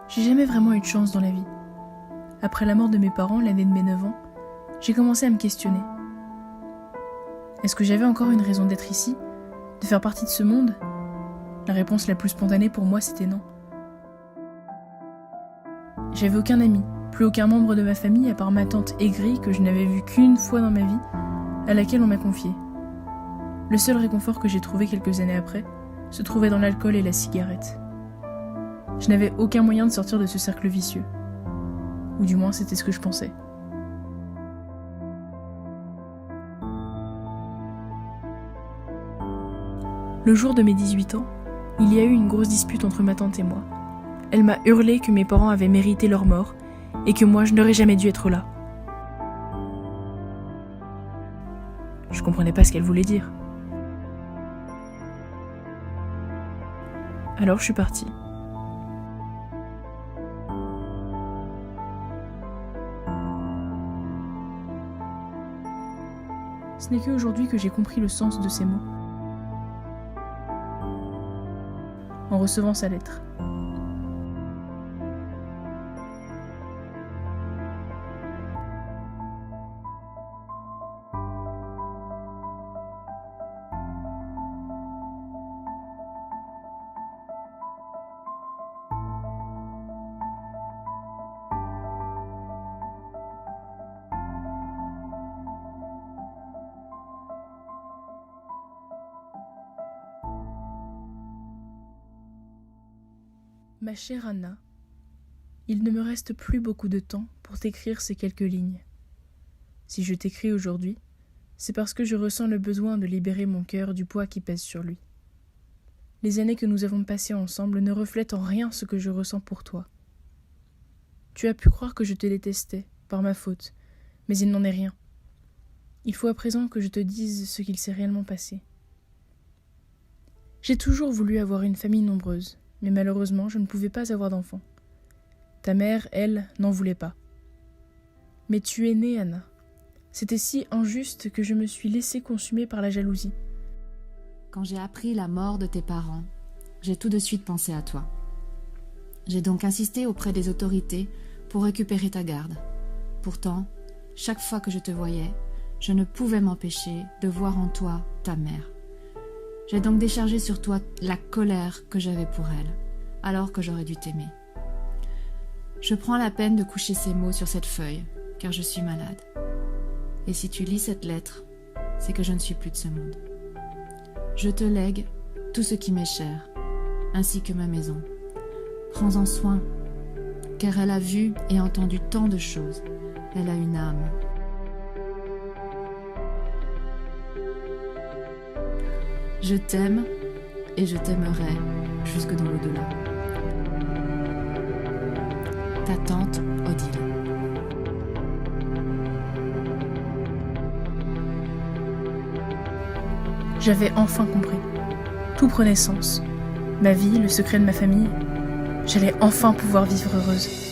J'ai jamais vraiment eu de chance dans la vie. Après la mort de mes parents, l'année de mes 9 ans, j'ai commencé à me questionner. Est-ce que j'avais encore une raison d'être ici, de faire partie de ce monde ? La réponse la plus spontanée pour moi, c'était non. J'avais aucun ami, plus aucun membre de ma famille à part ma tante aigrie que je n'avais vue qu'une fois dans ma vie, à laquelle on m'a confié. Le seul réconfort que j'ai trouvé quelques années après se trouvait dans l'alcool et la cigarette. Je n'avais aucun moyen de sortir de ce cercle vicieux. Ou du moins, c'était ce que je pensais. Le jour de mes 18 ans, il y a eu une grosse dispute entre ma tante et moi. Elle m'a hurlé que mes parents avaient mérité leur mort et que moi, je n'aurais jamais dû être là. Je comprenais pas ce qu'elle voulait dire. Alors je suis partie. Ce n'est qu'aujourd'hui que j'ai compris le sens de ces mots. En recevant sa lettre. Ma chère Anna, il ne me reste plus beaucoup de temps pour t'écrire ces quelques lignes. Si je t'écris aujourd'hui, c'est parce que je ressens le besoin de libérer mon cœur du poids qui pèse sur lui. Les années que nous avons passées ensemble ne reflètent en rien ce que je ressens pour toi. Tu as pu croire que je te détestais, par ma faute, mais il n'en est rien. Il faut à présent que je te dise ce qu'il s'est réellement passé. J'ai toujours voulu avoir une famille nombreuse, mais malheureusement, je ne pouvais pas avoir d'enfant. Ta mère, elle, n'en voulait pas. Mais tu es née, Anna. C'était si injuste que je me suis laissée consumer par la jalousie. Quand j'ai appris la mort de tes parents, j'ai tout de suite pensé à toi. J'ai donc insisté auprès des autorités pour récupérer ta garde. Pourtant, chaque fois que je te voyais, je ne pouvais m'empêcher de voir en toi ta mère. J'ai donc déchargé sur toi la colère que j'avais pour elle, alors que j'aurais dû t'aimer. Je prends la peine de coucher ces mots sur cette feuille, car je suis malade. Et si tu lis cette lettre, c'est que je ne suis plus de ce monde. Je te lègue tout ce qui m'est cher, ainsi que ma maison. Prends-en soin, car elle a vu et entendu tant de choses. Elle a une âme. Je t'aime et je t'aimerai jusque dans l'au-delà. Ta tante Odile. J'avais enfin compris. Tout prenait sens. Ma vie, le secret de ma famille. J'allais enfin pouvoir vivre heureuse.